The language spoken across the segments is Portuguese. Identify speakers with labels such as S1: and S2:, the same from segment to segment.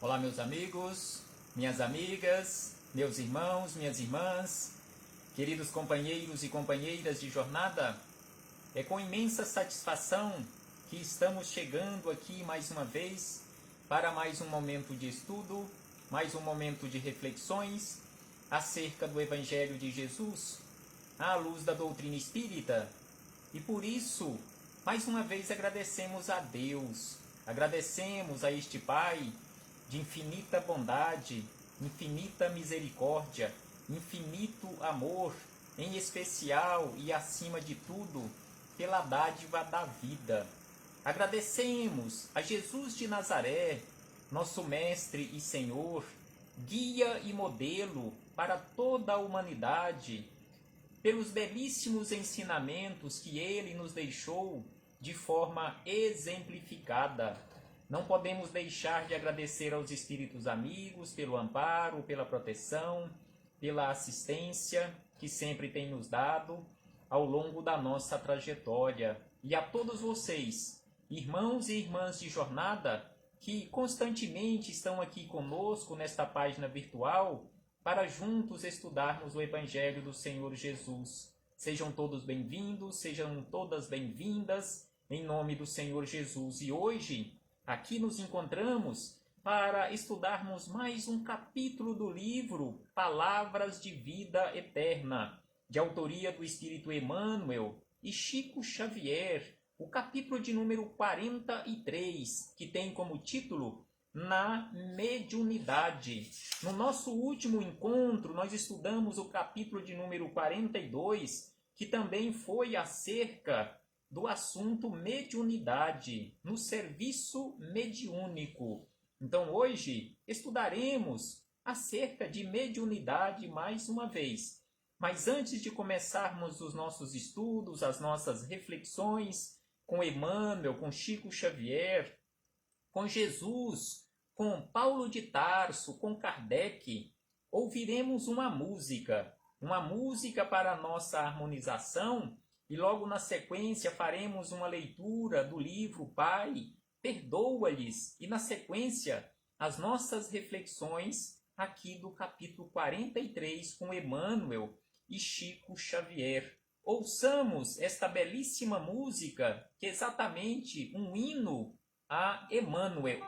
S1: Olá, meus amigos, minhas amigas, meus irmãos, minhas irmãs, queridos companheiros e companheiras de jornada. É com imensa satisfação que estamos chegando aqui mais uma vez para mais um momento de estudo, mais um momento de reflexões acerca do Evangelho de Jesus, à luz da doutrina espírita. E por isso, mais uma vez agradecemos a Deus, agradecemos a este Pai de infinita bondade, infinita misericórdia, infinito amor, em especial e acima de tudo, pela dádiva da vida. Agradecemos a Jesus de Nazaré, nosso Mestre e Senhor, guia e modelo para toda a humanidade, pelos belíssimos ensinamentos que ele nos deixou de forma exemplificada. Não podemos deixar de agradecer aos espíritos amigos pelo amparo, pela proteção, pela assistência que sempre tem nos dado ao longo da nossa trajetória. E a todos vocês, irmãos e irmãs de jornada, que constantemente estão aqui conosco nesta página virtual, para juntos estudarmos o Evangelho do Senhor Jesus. Sejam todos bem-vindos, sejam todas bem-vindas, em nome do Senhor Jesus. E hoje, aqui nos encontramos para estudarmos mais um capítulo do livro Palavras de Vida Eterna, de autoria do Espírito Emmanuel e Chico Xavier, o capítulo de número 43, que tem como título Na Mediunidade. No nosso último encontro, nós estudamos o capítulo de número 42, que também foi acerca do assunto mediunidade, no serviço mediúnico. Então hoje estudaremos acerca de mediunidade mais uma vez. Mas antes de começarmos os nossos estudos, as nossas reflexões com Emmanuel, com Chico Xavier, com Jesus, com Paulo de Tarso, com Kardec, ouviremos uma música para a nossa harmonização, e logo na sequência faremos uma leitura do livro Pai, Perdoa-lhes, e na sequência as nossas reflexões aqui do capítulo 43 com Emmanuel e Chico Xavier. Ouçamos esta belíssima música, que é exatamente um hino a Emmanuel.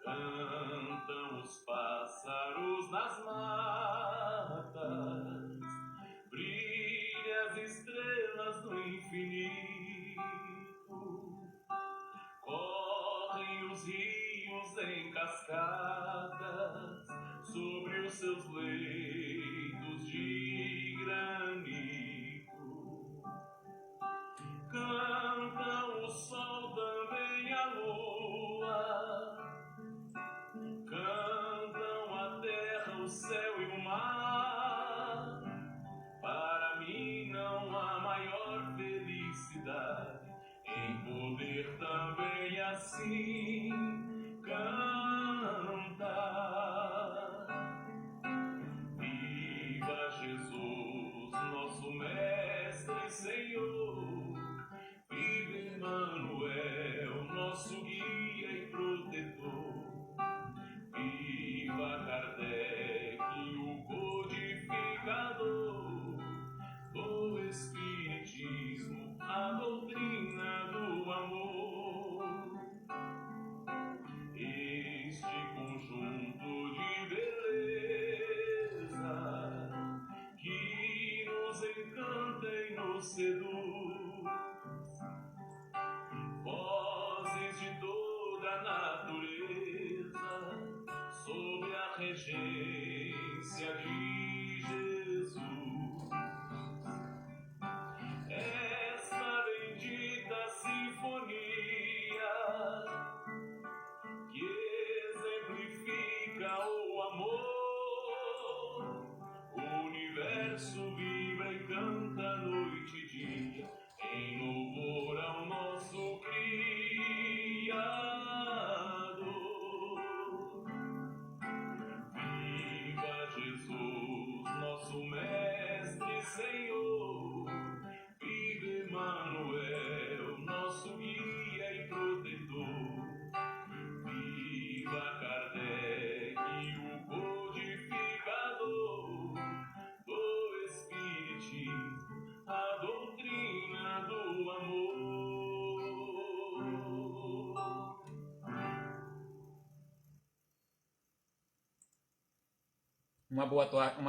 S2: Cantam os pássaros nas matas, brilham as estrelas no infinito, correm os rios em cascadas sobre os seus leitos de granito. Cantam o sol, também a lua, cantam a terra, o céu e o mar. Para mim não há maior felicidade em poder também assim cantar. Viva Jesus, nosso Mestre e Senhor. Viva Emmanuel, nosso guia e protetor. Viva Kardec, o codificador do Espiritismo, a doutrina do amor. Este conjunto de beleza que nos encanta e nos seduz, vozes de toda a natureza, sob a regência de Jesus. Essa bendita sinfonia que exemplifica o amor, o universo vibra e canta noite e dia em louvor ao nosso Criador.
S1: Uma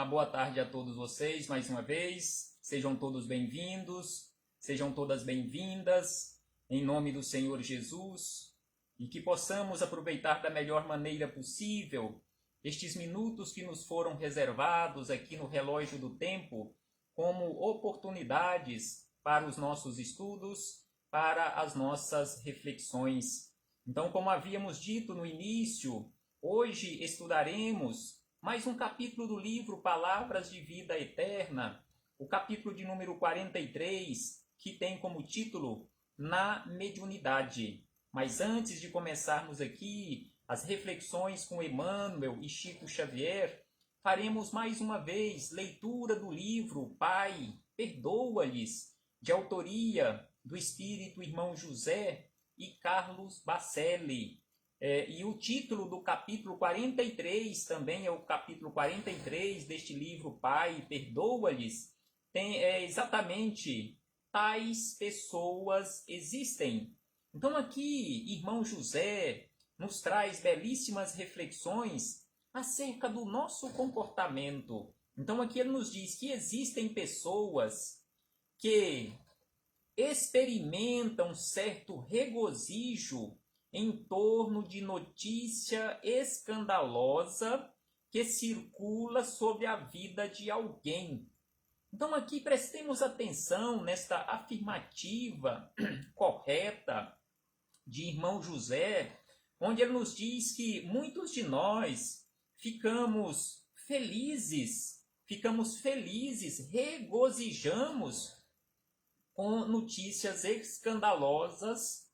S1: boa tarde a todos vocês mais uma vez. Sejam todos bem-vindos, sejam todas bem-vindas, em nome do Senhor Jesus, e que possamos aproveitar da melhor maneira possível estes minutos que nos foram reservados aqui no relógio do tempo como oportunidades para os nossos estudos, para as nossas reflexões. Então, como havíamos dito no início, hoje estudaremos mais um capítulo do livro Palavras de Vida Eterna, o capítulo de número 43, que tem como título Na Mediunidade. Mas antes de começarmos aqui as reflexões com Emmanuel e Chico Xavier, faremos mais uma vez leitura do livro Pai, Perdoa-lhes, de autoria do Espírito Irmão José e Carlos Bacelli. E o título do capítulo 43, também é o capítulo 43 deste livro Pai, Perdoa-lhes, é exatamente Tais pessoas existem. Então aqui, Irmão José nos traz belíssimas reflexões acerca do nosso comportamento. Então aqui ele nos diz que existem pessoas que experimentam certo regozijo em torno de notícia escandalosa que circula sobre a vida de alguém. Então aqui prestemos atenção nesta afirmativa correta de Irmão José, onde ele nos diz que muitos de nós ficamos felizes, regozijamos com notícias escandalosas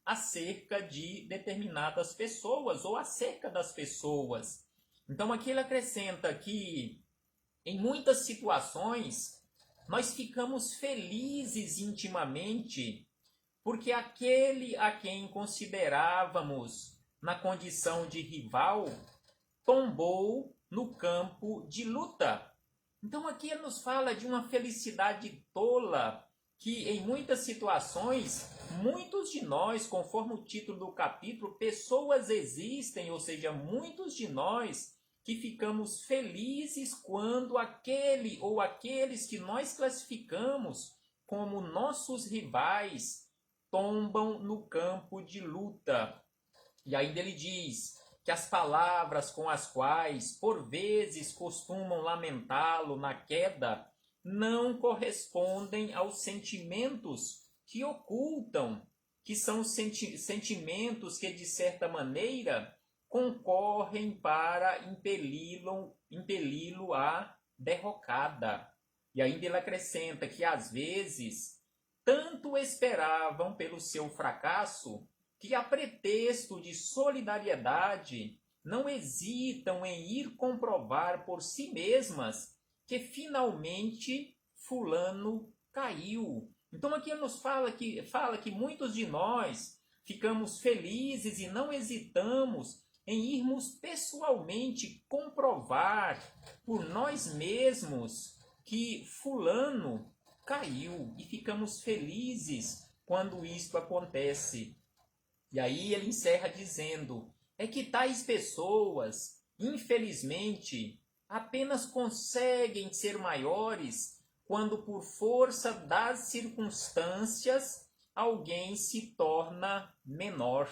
S1: acerca de determinadas pessoas ou acerca das pessoas. Então aqui ele acrescenta que em muitas situações nós ficamos felizes intimamente porque aquele a quem considerávamos na condição de rival tombou no campo de luta. Então aqui ele nos fala de uma felicidade tola que em muitas situações, muitos de nós, conforme o título do capítulo, pessoas existem, ou seja, muitos de nós que ficamos felizes quando aquele ou aqueles que nós classificamos como nossos rivais tombam no campo de luta. E ainda ele diz que as palavras com as quais por vezes costumam lamentá-lo na queda não correspondem aos sentimentos que ocultam, que são sentimentos que de certa maneira concorrem para impeli-lo à derrocada. E ainda ele acrescenta que às vezes tanto esperavam pelo seu fracasso que a pretexto de solidariedade não hesitam em ir comprovar por si mesmas que finalmente fulano caiu. Então aqui ele nos fala que muitos de nós ficamos felizes e não hesitamos em irmos pessoalmente comprovar por nós mesmos que fulano caiu e ficamos felizes quando isto acontece. E aí ele encerra dizendo, é que tais pessoas, infelizmente, apenas conseguem ser maiores quando por força das circunstâncias alguém se torna menor.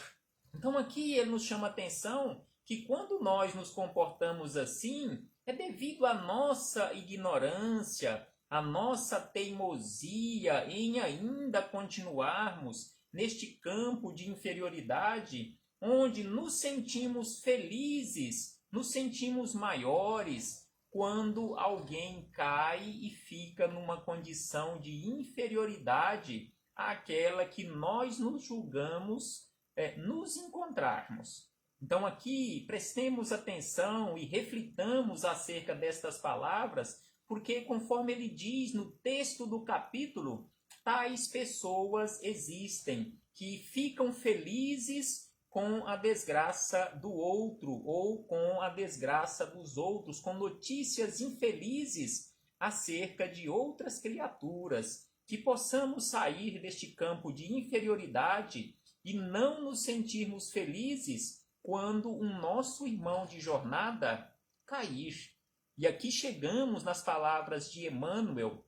S1: Então aqui ele nos chama a atenção que quando nós nos comportamos assim, é devido à nossa ignorância, à nossa teimosia em ainda continuarmos neste campo de inferioridade, onde nos sentimos felizes, nos sentimos maiores, quando alguém cai e fica numa condição de inferioridade àquela que nós nos julgamos nos encontrarmos. Então aqui prestemos atenção e reflitamos acerca destas palavras, porque conforme ele diz no texto do capítulo, tais pessoas existem que ficam felizes com a desgraça do outro ou com a desgraça dos outros, com notícias infelizes acerca de outras criaturas, que possamos sair deste campo de inferioridade e não nos sentirmos felizes quando um nosso irmão de jornada cair. E aqui chegamos nas palavras de Emmanuel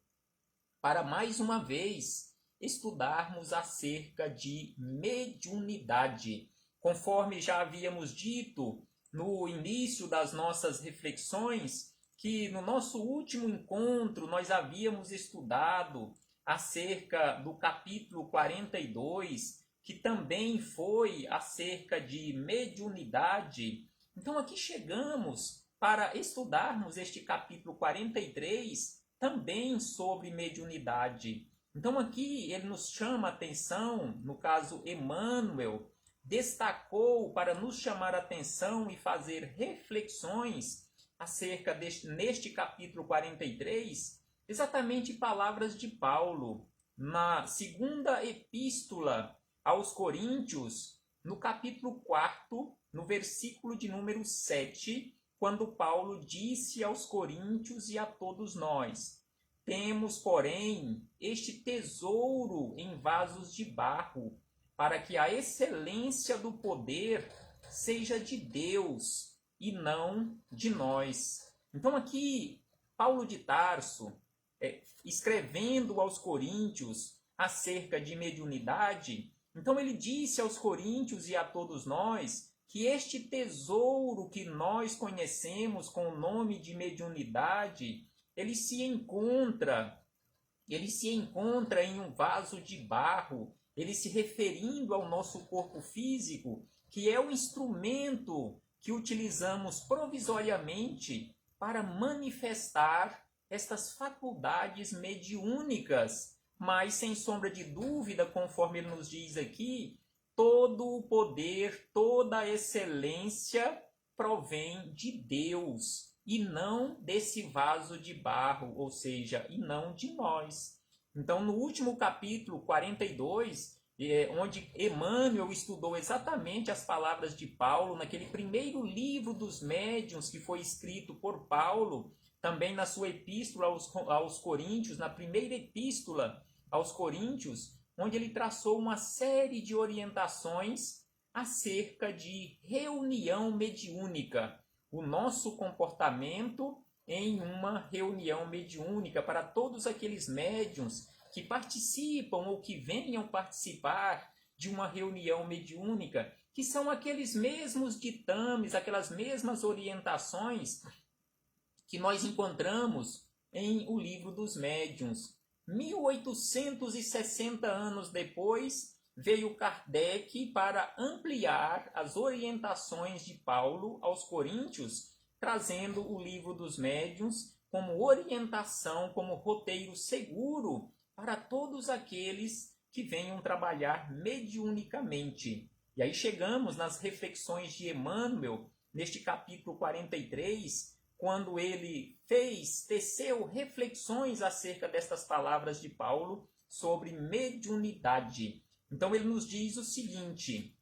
S1: para mais uma vez estudarmos acerca de mediunidade. Conforme já havíamos dito no início das nossas reflexões, que no nosso último encontro nós havíamos estudado acerca do capítulo 42, que também foi acerca de mediunidade. Então aqui chegamos para estudarmos este capítulo 43, também sobre mediunidade. Então aqui ele nos chama a atenção, no caso Emmanuel, destacou para nos chamar a atenção e fazer reflexões acerca neste capítulo 43, exatamente palavras de Paulo, na segunda epístola aos Coríntios, no capítulo 4, no versículo de número 7, quando Paulo disse aos coríntios e a todos nós: temos, porém, este tesouro em vasos de barro, para que a excelência do poder seja de Deus e não de nós. Então aqui, Paulo de Tarso, escrevendo aos coríntios acerca de mediunidade, então ele disse aos coríntios e a todos nós que este tesouro que nós conhecemos com o nome de mediunidade, ele se encontra em um vaso de barro, ele se referindo ao nosso corpo físico, que é o instrumento que utilizamos provisoriamente para manifestar estas faculdades mediúnicas. Mas, sem sombra de dúvida, conforme ele nos diz aqui, todo o poder, toda a excelência provém de Deus e não desse vaso de barro, ou seja, e não de nós. Então, no último capítulo 42, onde Emmanuel estudou exatamente as palavras de Paulo, naquele primeiro livro dos médiuns que foi escrito por Paulo, também na sua epístola aos Coríntios, na primeira epístola aos Coríntios, onde ele traçou uma série de orientações acerca de reunião mediúnica, o nosso comportamento em uma reunião mediúnica para todos aqueles médiuns que participam ou que venham participar de uma reunião mediúnica, que são aqueles mesmos ditames, aquelas mesmas orientações que nós encontramos em O Livro dos Médiuns. 1860 anos depois, veio Kardec para ampliar as orientações de Paulo aos coríntios, trazendo o Livro dos Médiuns como orientação, como roteiro seguro para todos aqueles que venham trabalhar mediunicamente. E aí chegamos nas reflexões de Emmanuel, neste capítulo 43, quando ele teceu reflexões acerca destas palavras de Paulo sobre mediunidade. Então ele nos diz o seguinte: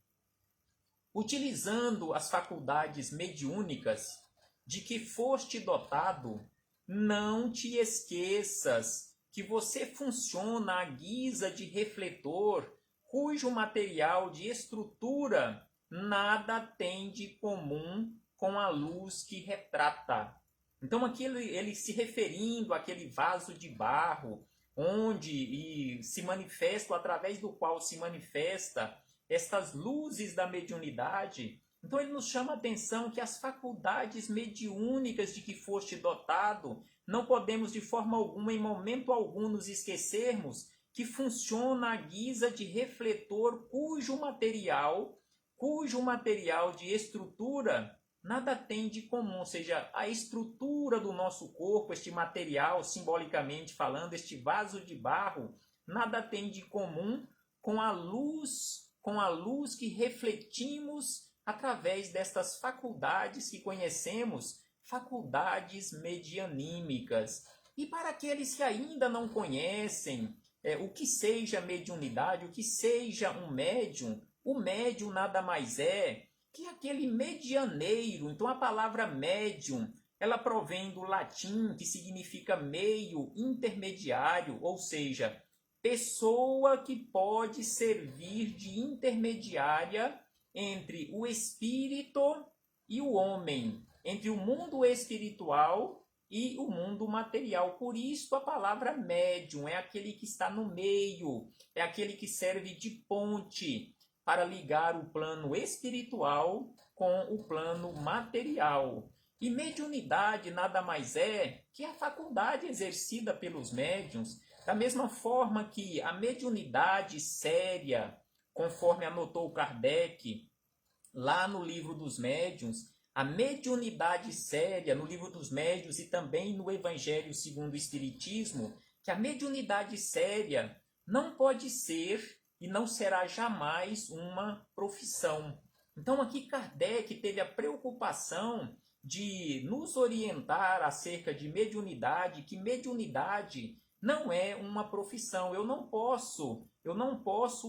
S1: utilizando as faculdades mediúnicas de que foste dotado, não te esqueças que você funciona à guisa de refletor, cujo material de estrutura nada tem de comum com a luz que retrata. Então aqui ele se referindo àquele vaso de barro, onde se manifesta, através do qual se manifesta estas luzes da mediunidade. Então ele nos chama a atenção que as faculdades mediúnicas de que foste dotado, não podemos de forma alguma, em momento algum, nos esquecermos que funciona à guisa de refletor cujo material de estrutura nada tem de comum, ou seja, a estrutura do nosso corpo, este material, simbolicamente falando, este vaso de barro, nada tem de comum com a luz que refletimos através destas faculdades que conhecemos, faculdades medianímicas. E para aqueles que ainda não conhecem o que seja mediunidade, o que seja um médium, o médium nada mais é que aquele medianeiro. Então a palavra médium, ela provém do latim, que significa meio intermediário, ou seja, pessoa que pode servir de intermediária entre o espírito e o homem, entre o mundo espiritual e o mundo material. Por isso a palavra médium é aquele que está no meio, é aquele que serve de ponte para ligar o plano espiritual com o plano material. E mediunidade nada mais é que a faculdade exercida pelos médiuns, da mesma forma que a mediunidade séria, conforme anotou Kardec lá no livro dos médiuns, a mediunidade séria no livro dos médiuns e também no Evangelho segundo o Espiritismo, que a mediunidade séria não pode ser e não será jamais uma profissão. Então aqui Kardec teve a preocupação de nos orientar acerca de mediunidade, que mediunidade não é uma profissão. Eu não posso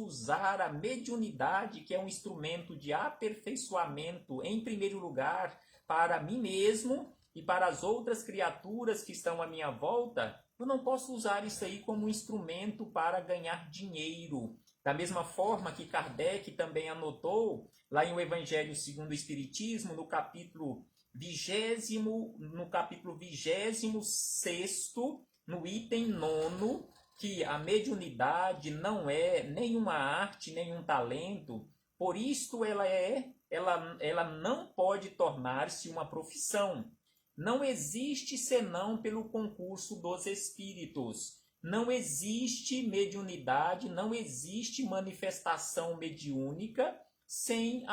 S1: usar a mediunidade, que é um instrumento de aperfeiçoamento, em primeiro lugar, para mim mesmo e para as outras criaturas que estão à minha volta. Eu não posso usar isso aí como um instrumento para ganhar dinheiro. Da mesma forma que Kardec também anotou, lá em O Evangelho segundo o Espiritismo, no capítulo 26º, no item 9º, que a mediunidade não é nenhuma arte, nenhum talento, por isto ela não pode tornar-se uma profissão. Não existe senão pelo concurso dos espíritos. Não existe mediunidade, não existe manifestação mediúnica sem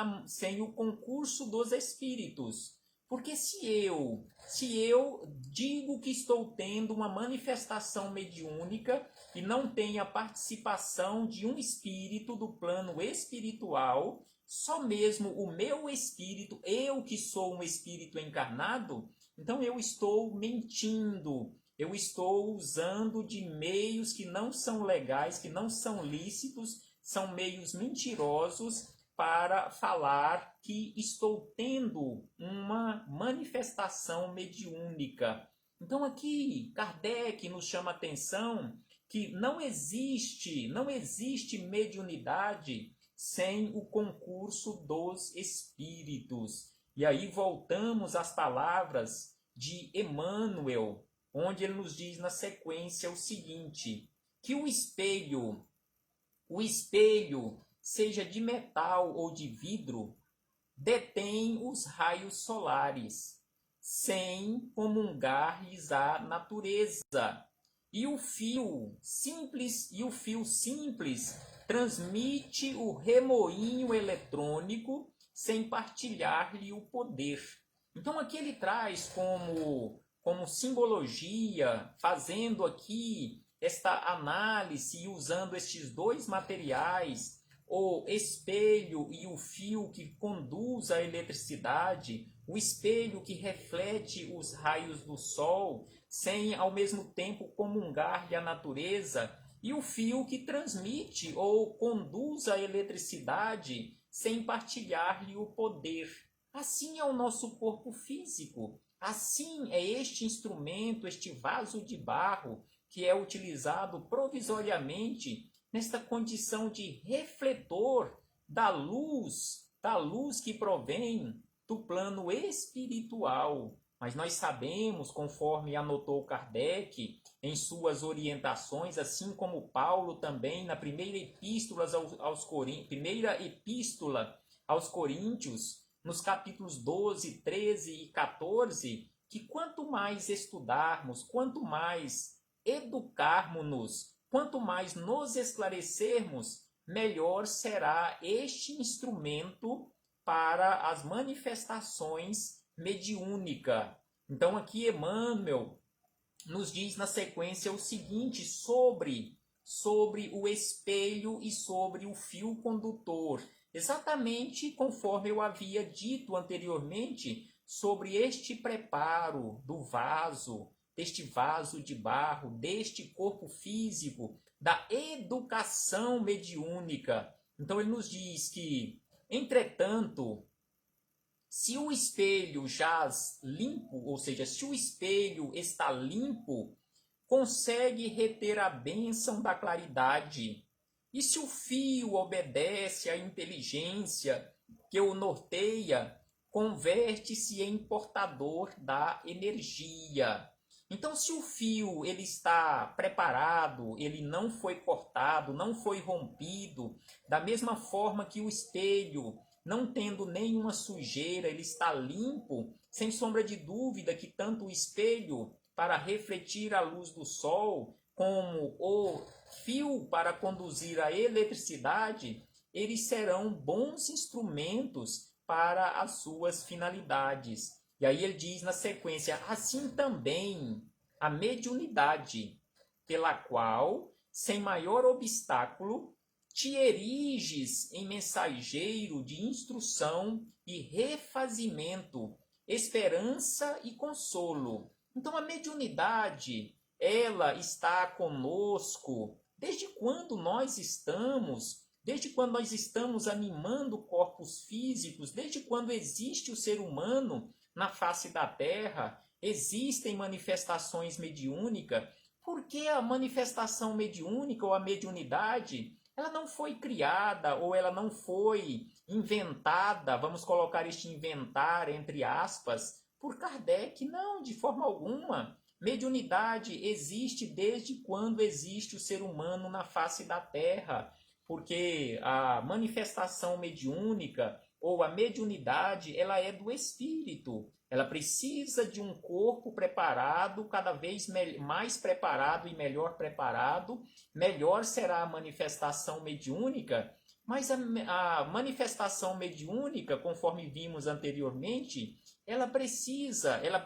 S1: o concurso dos espíritos. Porque se eu digo que estou tendo uma manifestação mediúnica e não tenho a participação de um espírito do plano espiritual, só mesmo o meu espírito, eu que sou um espírito encarnado, então eu estou mentindo. Eu estou usando de meios que não são legais, que não são lícitos, são meios mentirosos para falar que estou tendo uma manifestação mediúnica. Então aqui Kardec nos chama a atenção que não existe mediunidade sem o concurso dos espíritos. E aí voltamos às palavras de Emmanuel, onde ele nos diz na sequência o seguinte, que o espelho, seja de metal ou de vidro, detém os raios solares, sem comungar-lhes a natureza. E o fio simples transmite o remoinho eletrônico sem partilhar-lhe o poder. Então aqui ele traz como simbologia, fazendo aqui esta análise e usando estes dois materiais, o espelho e o fio que conduz a eletricidade, o espelho que reflete os raios do sol, sem ao mesmo tempo comungar-lhe a natureza, e o fio que transmite ou conduz a eletricidade sem partilhar-lhe o poder. Assim é o nosso corpo físico. Assim é este instrumento, este vaso de barro, que é utilizado provisoriamente nesta condição de refletor da luz que provém do plano espiritual. Mas nós sabemos, conforme anotou Kardec em suas orientações, assim como Paulo também na primeira epístola aos Coríntios, nos capítulos 12, 13 e 14, que quanto mais estudarmos, quanto mais educarmos-nos, quanto mais nos esclarecermos, melhor será este instrumento para as manifestações mediúnicas. Então aqui Emmanuel nos diz na sequência o seguinte sobre o espelho e sobre o fio condutor. Exatamente conforme eu havia dito anteriormente sobre este preparo do vaso, deste vaso de barro, deste corpo físico, da educação mediúnica. Então ele nos diz que, entretanto, se o espelho jaz limpo, ou seja, se o espelho está limpo, consegue reter a bênção da claridade. E se o fio obedece à inteligência que o norteia, converte-se em portador da energia. Então, se o fio ele está preparado, ele não foi cortado, não foi rompido, da mesma forma que o espelho, não tendo nenhuma sujeira, ele está limpo, sem sombra de dúvida que tanto o espelho para refletir a luz do sol, como o fio para conduzir a eletricidade, eles serão bons instrumentos para as suas finalidades. E aí ele diz na sequência, assim também a mediunidade, pela qual, sem maior obstáculo, te eriges em mensageiro de instrução e refazimento, esperança e consolo. Então a mediunidade, ela está conosco desde quando nós estamos animando corpos físicos, desde quando existe o ser humano na face da Terra, existem manifestações mediúnicas. Por que a manifestação mediúnica ou a mediunidade, ela não foi criada ou ela não foi inventada, vamos colocar este inventar entre aspas, por Kardec? Não, de forma alguma. Mediunidade existe desde quando existe o ser humano na face da Terra, porque a manifestação mediúnica ou a mediunidade, ela é do espírito. Ela precisa de um corpo preparado, cada vez mais preparado e melhor preparado. Melhor será a manifestação mediúnica, mas a manifestação mediúnica, conforme vimos anteriormente, ela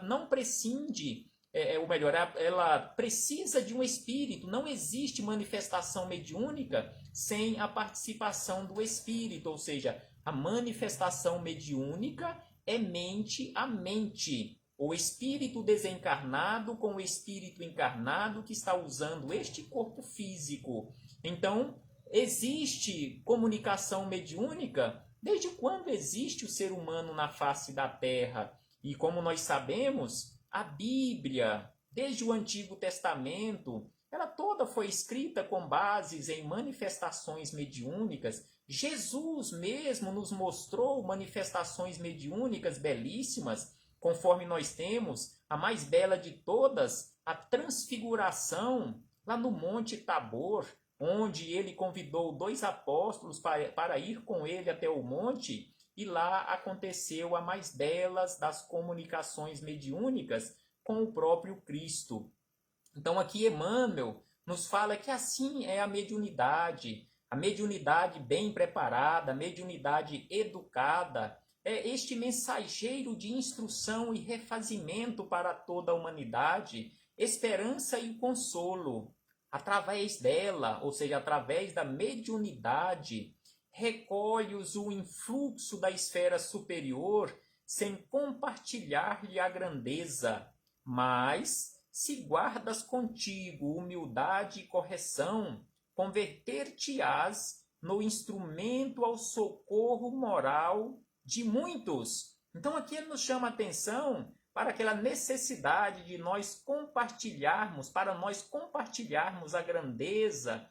S1: não prescinde, ela precisa de um espírito. Não existe manifestação mediúnica sem a participação do espírito, ou seja, a manifestação mediúnica é mente a mente. O espírito desencarnado com o espírito encarnado que está usando este corpo físico. Então, existe comunicação mediúnica desde quando existe o ser humano na face da Terra. E como nós sabemos, a Bíblia, desde o Antigo Testamento, ela toda foi escrita com bases em manifestações mediúnicas. Jesus mesmo nos mostrou manifestações mediúnicas belíssimas, conforme nós temos a mais bela de todas, a transfiguração, lá no Monte Tabor, onde ele convidou 2 apóstolos para ir com ele até o monte, e lá aconteceu a mais belas das comunicações mediúnicas com o próprio Cristo. Então aqui Emmanuel nos fala que assim é a mediunidade bem preparada, a mediunidade educada, é este mensageiro de instrução e refazimento para toda a humanidade, esperança e consolo. Através dela, ou seja, através da mediunidade, recolhe-os o influxo da esfera superior sem compartilhar-lhe a grandeza, mas, se guardas contigo humildade e correção, converter-te-ás no instrumento ao socorro moral de muitos. Então aqui ele nos chama a atenção para aquela necessidade de nós compartilharmos, a grandeza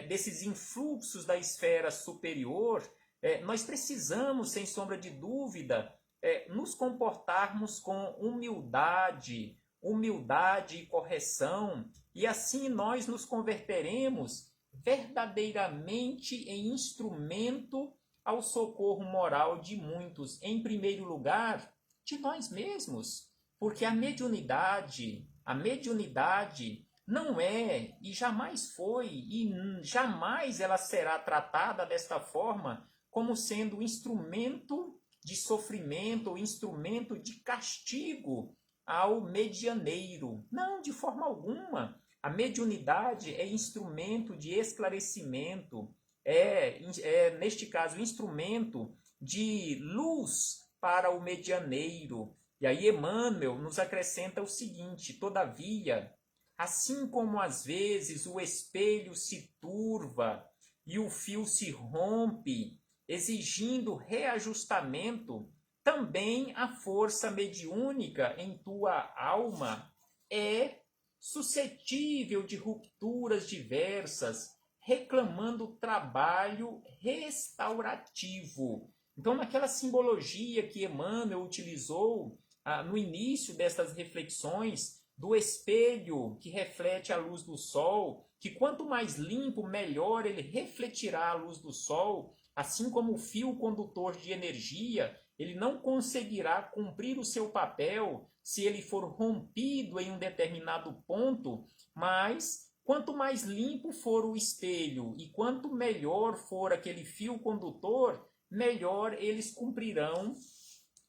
S1: desses influxos da esfera superior. Nós precisamos, sem sombra de dúvida, nos comportarmos com humildade e correção, e assim nós nos converteremos verdadeiramente em instrumento ao socorro moral de muitos, em primeiro lugar, de nós mesmos, porque a mediunidade não é, e jamais foi, e jamais ela será tratada desta forma, como sendo instrumento de sofrimento ou instrumento de castigo ao medianeiro. Não, de forma alguma. A mediunidade é instrumento de esclarecimento, neste caso, instrumento de luz para o medianeiro. E aí Emmanuel nos acrescenta o seguinte: todavia, assim como às vezes o espelho se turva e o fio se rompe, exigindo reajustamento, também a força mediúnica em tua alma é suscetível de rupturas diversas, reclamando trabalho restaurativo. Então, naquela simbologia que Emmanuel utilizou no início dessas reflexões, do espelho que reflete a luz do sol, que quanto mais limpo, melhor ele refletirá a luz do sol, assim como o fio condutor de energia, ele não conseguirá cumprir o seu papel se ele for rompido em um determinado ponto, mas quanto mais limpo for o espelho e quanto melhor for aquele fio condutor, melhor eles cumprirão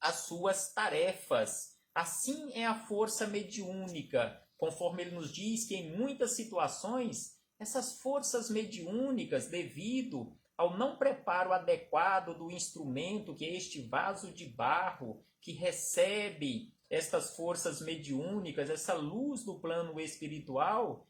S1: as suas tarefas. Assim é a força mediúnica, conforme ele nos diz que em muitas situações, essas forças mediúnicas, devido ao não preparo adequado do instrumento, que é este vaso de barro, que recebe estas forças mediúnicas, essa luz do plano espiritual,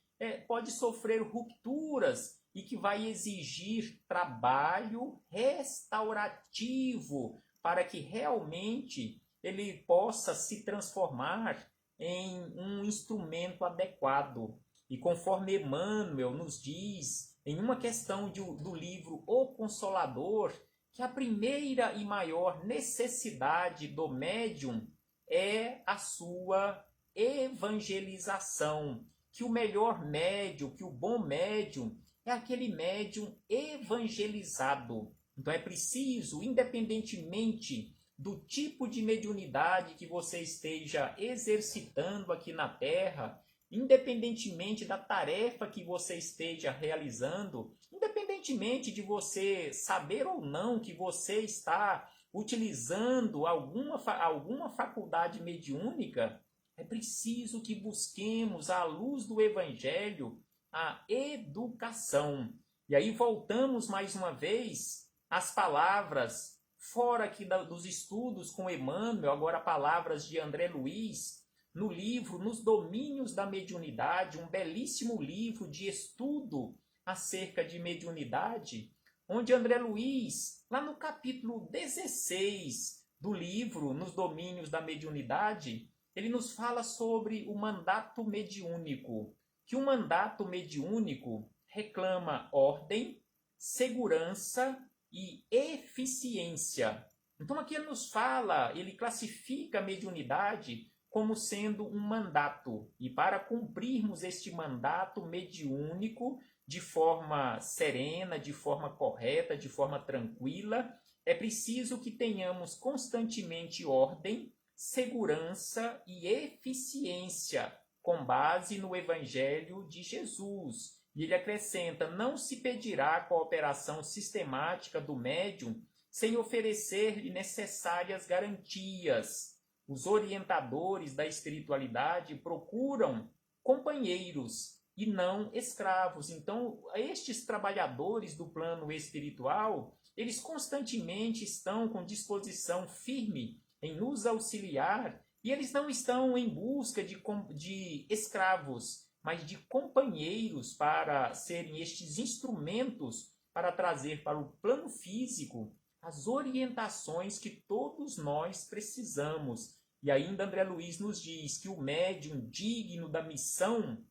S1: pode sofrer rupturas e que vai exigir trabalho restaurativo para que realmente ele possa se transformar em um instrumento adequado. E conforme Emmanuel nos diz, em uma questão do livro O Consolador, que a primeira e maior necessidade do médium é a sua evangelização. Que o melhor médium, que o bom médium, é aquele médium evangelizado. Então é preciso, independentemente do tipo de mediunidade que você esteja exercitando aqui na Terra, independentemente da tarefa que você esteja realizando, independentemente de você saber ou não que você está utilizando alguma faculdade mediúnica, é preciso que busquemos, à luz do Evangelho, a educação. E aí voltamos mais uma vez às palavras, fora aqui dos estudos com Emmanuel, agora palavras de André Luiz, no livro Nos Domínios da Mediunidade, um belíssimo livro de estudo acerca de mediunidade, onde André Luiz, lá no capítulo 16 do livro Nos Domínios da Mediunidade, ele nos fala sobre o mandato mediúnico, que o mandato mediúnico reclama ordem, segurança e eficiência. Então aqui ele nos fala, ele classifica a mediunidade como sendo um mandato. E para cumprirmos este mandato mediúnico de forma serena, de forma correta, de forma tranquila, é preciso que tenhamos constantemente ordem, segurança e eficiência, com base no Evangelho de Jesus. E ele acrescenta, não se pedirá a cooperação sistemática do médium sem oferecer-lhe necessárias garantias. Os orientadores da espiritualidade procuram companheiros e não escravos. Então, estes trabalhadores do plano espiritual, eles constantemente estão com disposição firme em nos auxiliar e eles não estão em busca de escravos, mas de companheiros para serem estes instrumentos para trazer para o plano físico as orientações que todos nós precisamos. E ainda André Luiz nos diz que o médium digno da missão,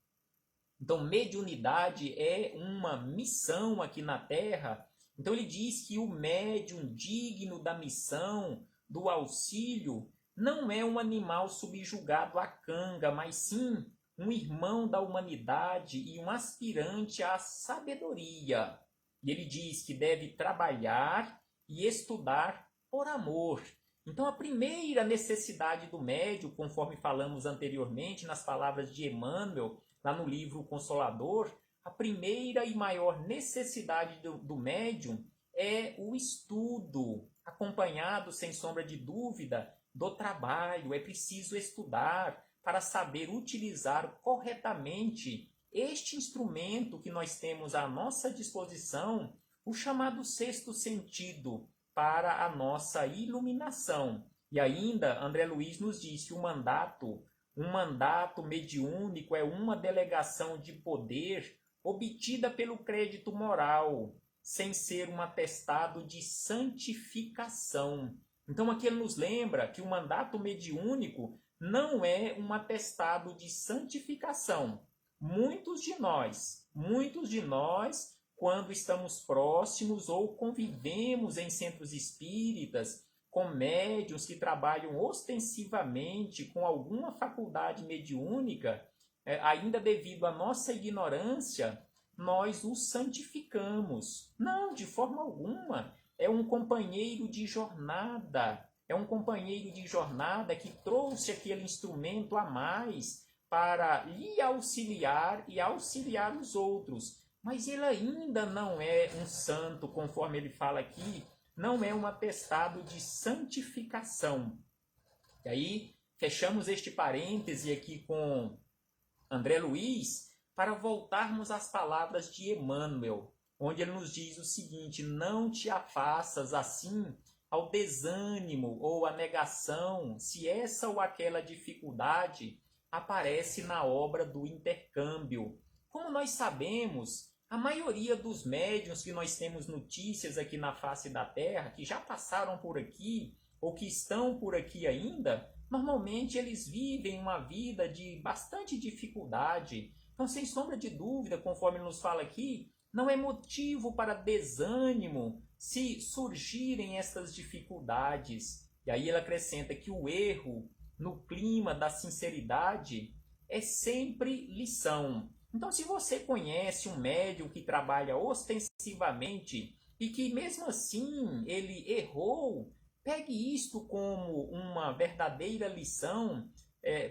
S1: então mediunidade é uma missão aqui na Terra, então ele diz que o médium digno da missão, do auxílio, não é um animal subjugado à canga, mas sim um irmão da humanidade e um aspirante à sabedoria. E ele diz que deve trabalhar e estudar por amor. Então, a primeira necessidade do médium, conforme falamos anteriormente nas palavras de Emmanuel, lá no livro Consolador, a primeira e maior necessidade do médium é o estudo, acompanhado, sem sombra de dúvida, do trabalho. É preciso estudar para saber utilizar corretamente este instrumento que nós temos à nossa disposição, o chamado sexto sentido, para a nossa iluminação. E ainda, André Luiz nos diz que um mandato mediúnico é uma delegação de poder obtida pelo crédito moral, sem ser um atestado de santificação. Então aqui ele nos lembra que o mandato mediúnico não é um atestado de santificação. Muitos de nós, quando estamos próximos ou convivemos em centros espíritas com médiuns que trabalham ostensivamente com alguma faculdade mediúnica, ainda devido à nossa ignorância, nós os santificamos. Não, de forma alguma. É um companheiro de jornada. É um companheiro de jornada que trouxe aquele instrumento a mais para lhe auxiliar e auxiliar os outros. Mas ele ainda não é um santo, conforme ele fala aqui, não é um atestado de santificação. E aí, fechamos este parêntese aqui com André Luiz para voltarmos às palavras de Emmanuel, onde ele nos diz o seguinte: não te afastas assim ao desânimo ou à negação, se essa ou aquela dificuldade aparece na obra do intercâmbio. Como nós sabemos, a maioria dos médiuns que nós temos notícias aqui na face da Terra, que já passaram por aqui ou que estão por aqui ainda, normalmente eles vivem uma vida de bastante dificuldade. Então, sem sombra de dúvida, conforme ele nos fala aqui, não é motivo para desânimo se surgirem estas dificuldades. E aí ele acrescenta que o erro, no clima da sinceridade, é sempre lição. Então, se você conhece um médium que trabalha ostensivamente e que mesmo assim ele errou, pegue isto como uma verdadeira lição,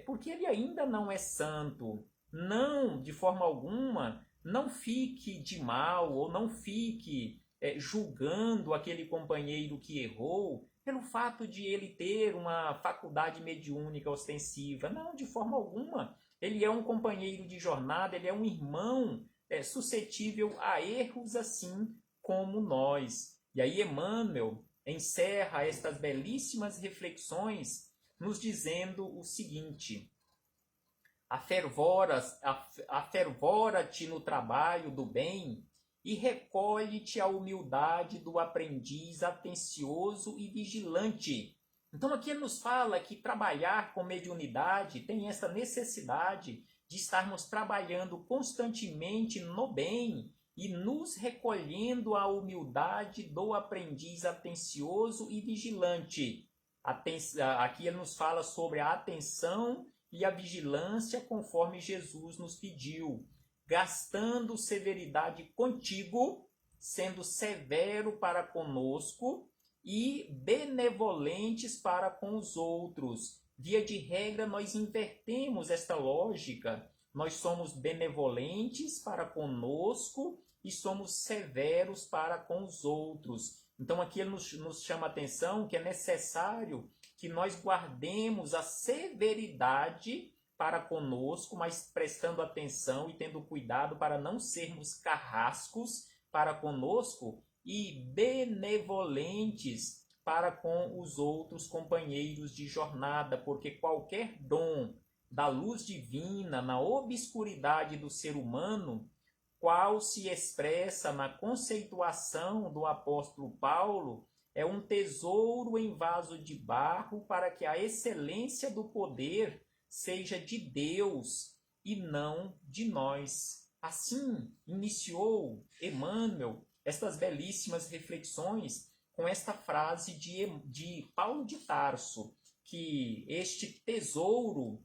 S1: porque ele ainda não é santo. Não, de forma alguma, não fique de mal ou não fique julgando aquele companheiro que errou pelo fato de ele ter uma faculdade mediúnica ostensiva. Não, de forma alguma. Ele é um companheiro de jornada, ele é um irmão suscetível a erros assim como nós. E aí Emmanuel encerra estas belíssimas reflexões nos dizendo o seguinte: afervora-te no trabalho do bem e recolhe-te à humildade do aprendiz atencioso e vigilante. Então aqui ele nos fala que trabalhar com mediunidade tem essa necessidade de estarmos trabalhando constantemente no bem e nos recolhendo à humildade do aprendiz atencioso e vigilante. Aqui ele nos fala sobre a atenção e a vigilância conforme Jesus nos pediu, gastando severidade contigo, sendo severo para conosco e benevolentes para com os outros. Via de regra, nós invertemos esta lógica. Nós somos benevolentes para conosco e somos severos para com os outros. Então aqui ele nos chama a atenção que é necessário que nós guardemos a severidade para conosco, mas prestando atenção e tendo cuidado para não sermos carrascos para conosco e benevolentes para com os outros companheiros de jornada, porque qualquer dom da luz divina na obscuridade do ser humano, qual se expressa na conceituação do apóstolo Paulo, é um tesouro em vaso de barro para que a excelência do poder seja de Deus e não de nós. Assim iniciou Emmanuel estas belíssimas reflexões com esta frase de Paulo de Tarso, que este tesouro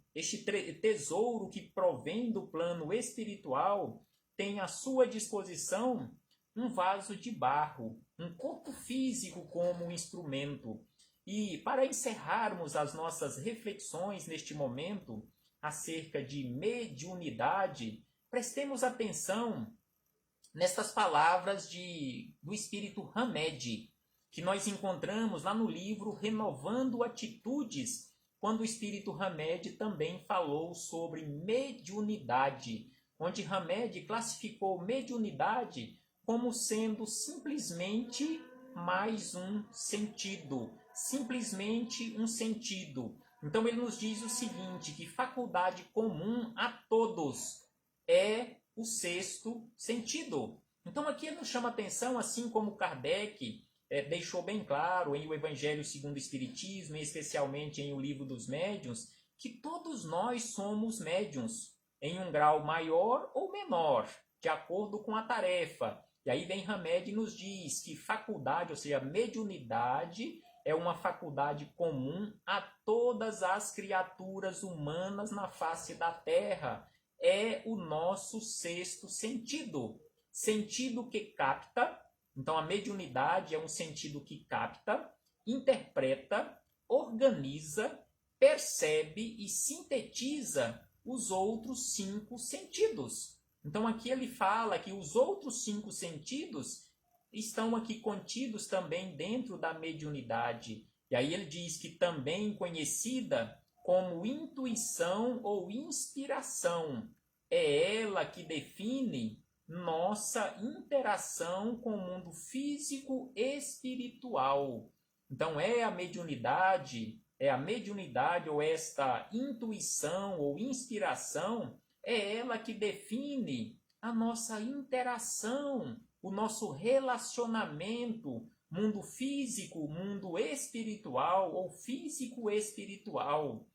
S1: que provém do plano espiritual tem à sua disposição um vaso de barro, um corpo físico como instrumento. E para encerrarmos as nossas reflexões neste momento acerca de mediunidade, prestemos atenção nestas palavras do espírito Hamed, que nós encontramos lá no livro Renovando Atitudes, quando o espírito Hamed também falou sobre mediunidade, onde Hamed classificou mediunidade como sendo simplesmente mais um sentido. Simplesmente um sentido. Então ele nos diz o seguinte, que faculdade comum a todos é o sexto sentido. Então aqui ele nos chama atenção, assim como Kardec deixou bem claro em O Evangelho segundo o Espiritismo, e especialmente em O Livro dos Médiuns, que todos nós somos médiuns, em um grau maior ou menor, de acordo com a tarefa. E aí vem Hamed e nos diz que faculdade, ou seja, mediunidade, é uma faculdade comum a todas as criaturas humanas na face da Terra. É o nosso sexto sentido. Sentido que capta, então a mediunidade é um sentido que capta, interpreta, organiza, percebe e sintetiza os outros 5 sentidos. Então aqui ele fala que os outros 5 sentidos estão aqui contidos também dentro da mediunidade. E aí ele diz que também conhecida como intuição ou inspiração. É ela que define nossa interação com o mundo físico e espiritual. Então é a mediunidade ou esta intuição ou inspiração, é ela que define a nossa interação, o nosso relacionamento, mundo físico, mundo espiritual ou físico-espiritual.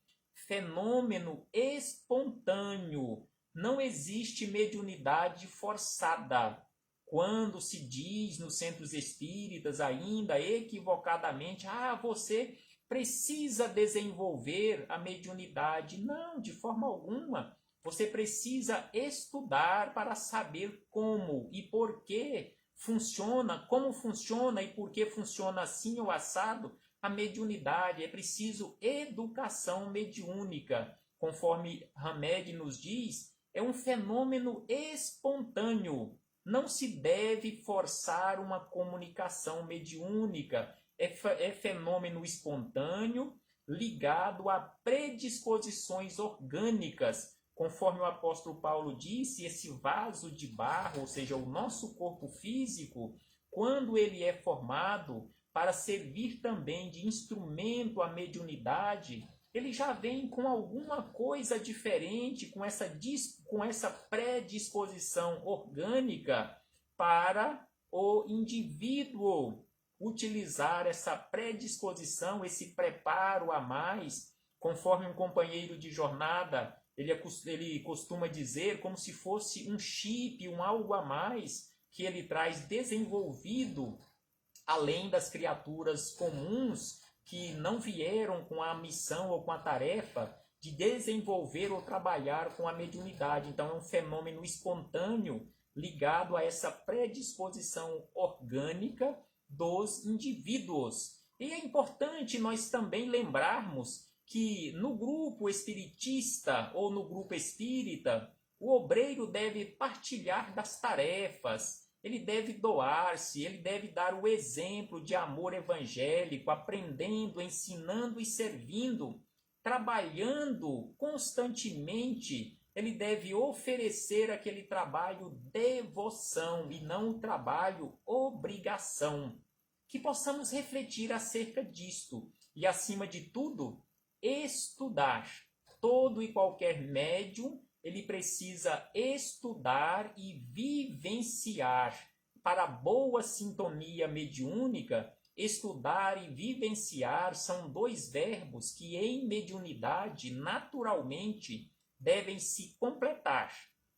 S1: Fenômeno espontâneo. Não existe mediunidade forçada. Quando se diz nos centros espíritas ainda equivocadamente, você precisa desenvolver a mediunidade. Não, de forma alguma. Você precisa estudar para saber como e por que funciona, como funciona e por que funciona assim ou assado a mediunidade. É preciso educação mediúnica. Conforme Hamed nos diz, é um fenômeno espontâneo. Não se deve forçar uma comunicação mediúnica. É fenômeno espontâneo ligado a predisposições orgânicas. Conforme o apóstolo Paulo disse, esse vaso de barro, ou seja, o nosso corpo físico, quando ele é formado para servir também de instrumento à mediunidade, ele já vem com alguma coisa diferente, com essa predisposição orgânica para o indivíduo utilizar essa predisposição, esse preparo a mais, conforme um companheiro de jornada, ele costuma dizer como se fosse um chip, um algo a mais que ele traz desenvolvido, além das criaturas comuns que não vieram com a missão ou com a tarefa de desenvolver ou trabalhar com a mediunidade. Então é um fenômeno espontâneo ligado a essa predisposição orgânica dos indivíduos. E é importante nós também lembrarmos que no grupo espiritista ou no grupo espírita, o obreiro deve partilhar das tarefas, ele deve doar-se, ele deve dar o exemplo de amor evangélico, aprendendo, ensinando e servindo, trabalhando constantemente. Ele deve oferecer aquele trabalho devoção e não o trabalho obrigação. Que possamos refletir acerca disto e, acima de tudo, estudar. Todo e qualquer médium, ele precisa estudar e vivenciar. Para boa sintonia mediúnica, estudar e vivenciar são 2 verbos que em mediunidade naturalmente devem se completar.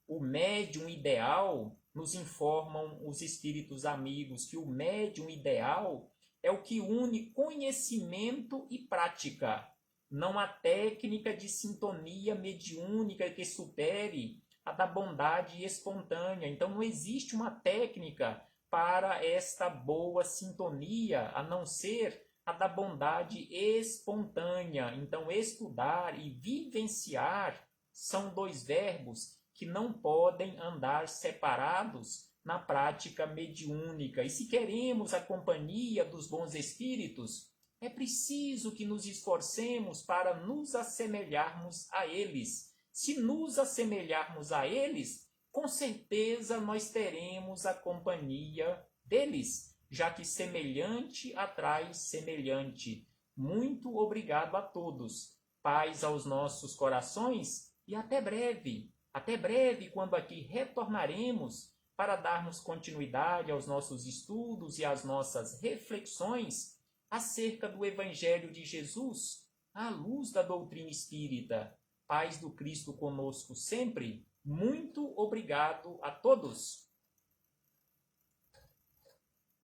S1: O médium ideal, nos informam os espíritos amigos, que o médium ideal é o que une conhecimento e prática. Não há técnica de sintonia mediúnica que supere a da bondade espontânea. Então não existe uma técnica para esta boa sintonia, a não ser a da bondade espontânea. Então estudar e vivenciar são 2 verbos que não podem andar separados na prática mediúnica. E se queremos a companhia dos bons espíritos, é preciso que nos esforcemos para nos assemelharmos a eles. Se nos assemelharmos a eles, com certeza nós teremos a companhia deles, já que semelhante atrai semelhante. Muito obrigado a todos. Paz aos nossos corações e até breve. Até breve, quando aqui retornaremos para darmos continuidade aos nossos estudos e às nossas reflexões acerca do Evangelho de Jesus, à luz da doutrina espírita. Paz do Cristo conosco sempre. Muito obrigado a todos.